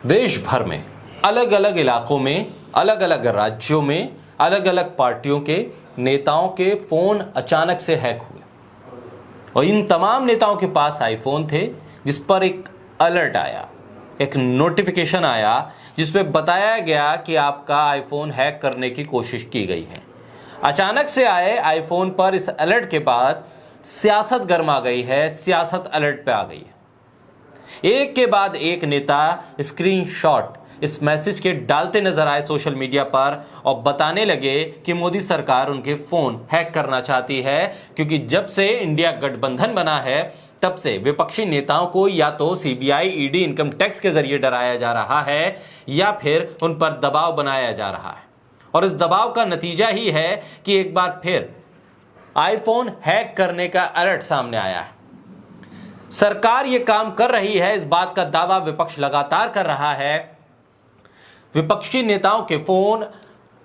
देश भर में अलग अलग इलाकों में अलग अलग राज्यों में अलग अलग पार्टियों के नेताओं के फोन अचानक से हैक हुए और इन तमाम नेताओं के पास आईफोन थे जिस पर एक अलर्ट आया, एक नोटिफिकेशन आया जिसमें बताया गया कि आपका आईफोन हैक करने की कोशिश की गई है। अचानक से आए आईफोन पर इस अलर्ट के बाद सियासत गर्मा गई है, सियासत अलर्ट पे आ गई है। एक के बाद एक नेता स्क्रीनशॉट इस मैसेज के डालते नजर आए सोशल मीडिया पर और बताने लगे कि मोदी सरकार उनके फोन हैक करना चाहती है, क्योंकि जब से इंडिया गठबंधन बना है तब से विपक्षी नेताओं को या तो सीबीआई, ईडी, इनकम टैक्स के जरिए डराया जा रहा है या फिर उन पर दबाव बनाया जा रहा है। और इस दबाव का नतीजा ही है कि एक बार फिर आईफोन हैक करने का अलर्ट सामने आया है। सरकार ये काम कर रही है, इस बात का दावा विपक्ष लगातार कर रहा है। विपक्षी नेताओं के फोन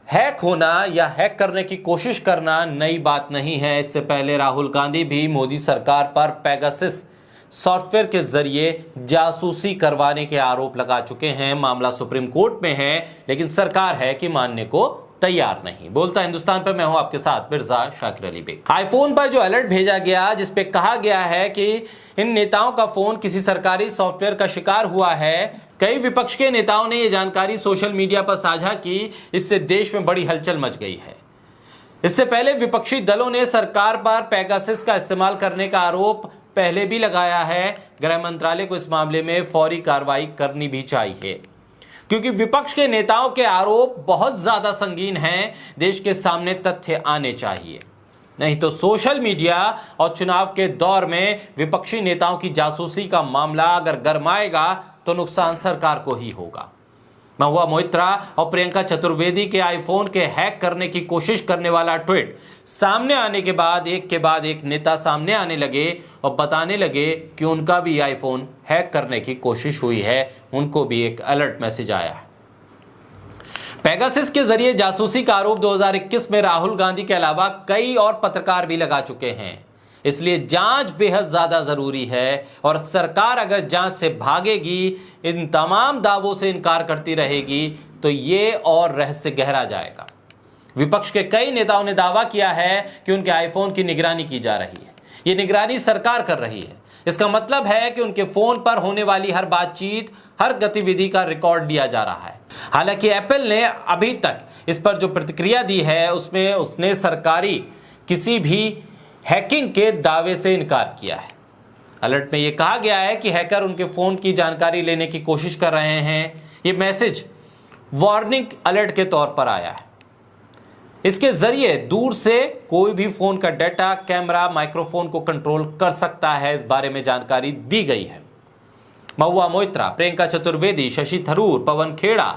हैक होना या हैक करने की कोशिश करना नई बात नहीं है। इससे पहले राहुल गांधी भी मोदी सरकार पर पेगासस सॉफ्टवेयर के जरिए जासूसी करवाने के आरोप लगा चुके हैं। मामला सुप्रीम कोर्ट में है, लेकिन सरकार है कि मानने को तैयार नहीं। बोलता हिंदुस्तान पर मैं हूं आपके साथ मिर्जा शाकिर अली बेग। आईफोन पर जो अलर्ट भेजा गया जिसपे कहा गया है कि इन नेताओं का फोन किसी सरकारी सॉफ्टवेयर का शिकार हुआ है। कई विपक्ष के नेताओं ने यह जानकारी सोशल मीडिया पर साझा की, इससे देश में बड़ी हलचल मच गई है। इससे पहले विपक्षी दलों ने सरकार पर पेगासस का इस्तेमाल करने का आरोप पहले भी लगाया है। गृह मंत्रालय को इस मामले में फौरी कार्रवाई करनी भी चाहिए, क्योंकि विपक्ष के नेताओं के आरोप बहुत ज्यादा संगीन हैं। देश के सामने तथ्य आने चाहिए, नहीं तो सोशल मीडिया और चुनाव के दौर में विपक्षी नेताओं की जासूसी का मामला अगर गरमाएगा तो नुकसान सरकार को ही होगा। महुआ मोइत्रा और प्रियंका चतुर्वेदी के आईफोन के हैक करने की कोशिश करने वाला ट्वीट सामने आने के बाद एक नेता सामने आने लगे और बताने लगे कि उनका भी आईफोन हैक करने की कोशिश हुई है, उनको भी एक अलर्ट मैसेज आया है। पेगासस के जरिए जासूसी का आरोप 2021 में राहुल गांधी के अलावा कई और पत्रकार भी लगा चुके हैं। इसलिए जांच बेहद ज्यादा जरूरी है और सरकार अगर जांच से भागेगी, इन तमाम दावों से इनकार करती रहेगी तो ये और रहस्य गहरा जाएगा। विपक्ष के कई नेताओं ने दावा किया है कि उनके आईफोन की निगरानी की जा रही है। ये निगरानी सरकार कर रही है। इसका मतलब है कि उनके फोन पर होने वाली हर बातचीत, हर गतिविधि का रिकॉर्ड लिया जा रहा है। हालांकि एप्पल ने अभी तक इस पर जो प्रतिक्रिया दी है उसमें उसने सरकारी किसी भी हैकिंग के दावे से इनकार किया है। अलर्ट में यह कहा गया है कि हैकर उनके फोन की जानकारी लेने की कोशिश कर रहे हैं। यह मैसेज वार्निंग अलर्ट के तौर पर आया है। इसके जरिए दूर से कोई भी फोन का डाटा, कैमरा, माइक्रोफोन को कंट्रोल कर सकता है, इस बारे में जानकारी दी गई है। महुआ मोइत्रा, प्रियंका चतुर्वेदी, शशि थरूर, पवन खेड़ा,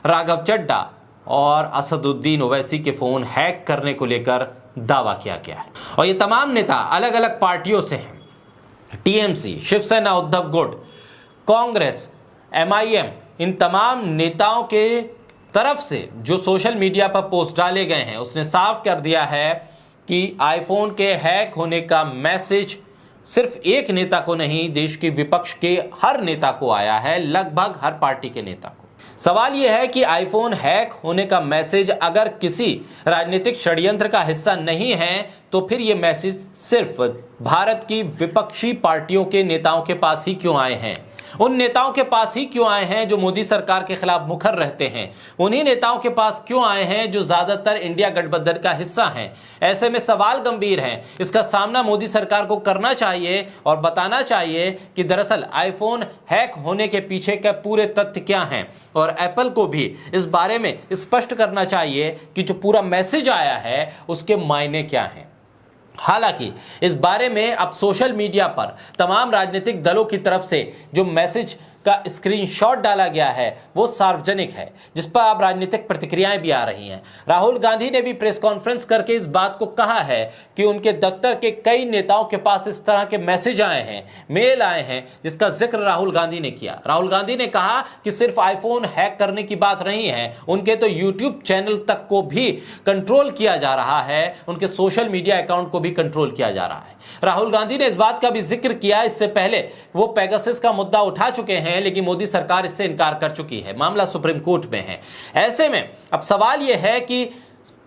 राघव चड्ढा और असदुद्दीन ओवैसी के फोन हैक करने को लेकर दावा किया गया है। और ये तमाम नेता अलग अलग पार्टियों से हैं। टीएमसी, शिवसेना, उद्धव गुट, कांग्रेस, एमआईएम, इन तमाम नेताओं के तरफ से जो सोशल मीडिया पर पोस्ट डाले गए हैं उसने साफ कर दिया है कि आईफोन के हैक होने का मैसेज सिर्फ एक नेता को नहीं, देश के विपक्ष के हर नेता को आया है, लगभग हर पार्टी के नेता को। सवाल यह है कि आईफोन हैक होने का मैसेज अगर किसी राजनीतिक षड्यंत्र का हिस्सा नहीं है तो फिर यह मैसेज सिर्फ भारत की विपक्षी पार्टियों के नेताओं के पास ही क्यों आए हैं? उन नेताओं के पास ही क्यों आए हैं जो मोदी सरकार के खिलाफ मुखर रहते हैं? उन्हीं नेताओं के पास क्यों आए हैं जो ज्यादातर इंडिया गठबंधन का हिस्सा हैं? ऐसे में सवाल गंभीर हैं। इसका सामना मोदी सरकार को करना चाहिए और बताना चाहिए कि दरअसल आईफोन हैक होने के पीछे के पूरे तथ्य क्या हैं, और एप्पल को भी इस बारे में स्पष्ट करना चाहिए कि जो पूरा मैसेज आया है उसके मायने क्या हैं। हालांकि इस बारे में अब सोशल मीडिया पर तमाम राजनीतिक दलों की तरफ से जो मैसेज का स्क्रीनशॉट डाला गया है वो सार्वजनिक है, जिस पर अब राजनीतिक प्रतिक्रियाएं भी आ रही हैं। राहुल गांधी ने भी प्रेस कॉन्फ्रेंस करके इस बात को कहा है कि उनके दफ्तर के कई नेताओं के पास इस तरह के मैसेज आए हैं, मेल आए हैं, जिसका जिक्र राहुल गांधी ने किया। राहुल गांधी ने कहा कि सिर्फ आईफोन हैक करने की बात नहीं है, उनके तो यूट्यूब चैनल तक को भी कंट्रोल किया जा रहा है, उनके सोशल मीडिया अकाउंट को भी कंट्रोल किया जा रहा है। राहुल गांधी ने इस बात का भी जिक्र किया, इससे पहले वो पेगासस का मुद्दा उठा चुके हैं हैं, लेकिन मोदी सरकार इससे इनकार कर चुकी है। मामला सुप्रीम कोर्ट में है। ऐसे में अब सवाल यह है कि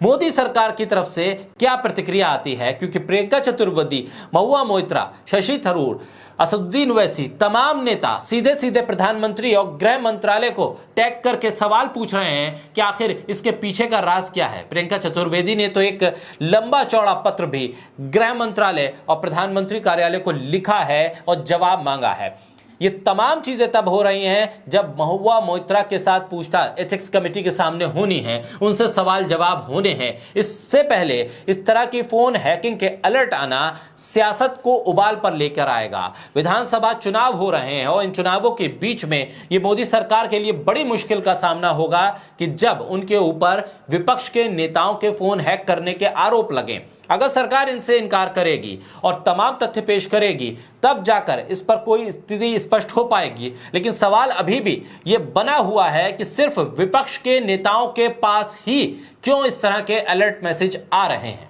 मोदी सरकार की तरफ से क्या प्रतिक्रिया आती है, क्योंकि प्रियंका चतुर्वेदी, महुआ मोइत्रा, शशि थरूर, असदुद्दीन ओवैसी, तमाम नेता सीधे सीधे प्रधानमंत्री और गृह मंत्रालय को टैग करके सवाल पूछ रहे हैं कि आखिर इसके पीछे का राज क्या है। प्रियंका चतुर्वेदी ने तो एक लंबा चौड़ा पत्र भी गृह मंत्रालय और प्रधानमंत्री कार्यालय को लिखा है और जवाब मांगा है। ये तमाम चीजें तब हो रही हैं जब महुआ मोइत्रा के साथ पूछताछ एथिक्स कमेटी के सामने होनी है, उनसे सवाल जवाब होने हैं। इससे पहले इस तरह की फोन हैकिंग के अलर्ट आना सियासत को उबाल पर लेकर आएगा। विधानसभा चुनाव हो रहे हैं और इन चुनावों के बीच में ये मोदी सरकार के लिए बड़ी मुश्किल का सामना होगा कि जब उनके ऊपर विपक्ष के नेताओं के फोन हैक करने के आरोप लगे। अगर सरकार इनसे इनकार करेगी और तमाम तथ्य पेश करेगी, तब जाकर इस पर कोई स्थिति स्पष्ट हो पाएगी। लेकिन सवाल अभी भी यह बना हुआ है कि सिर्फ विपक्ष के नेताओं के पास ही क्यों इस तरह के अलर्ट मैसेज आ रहे हैं।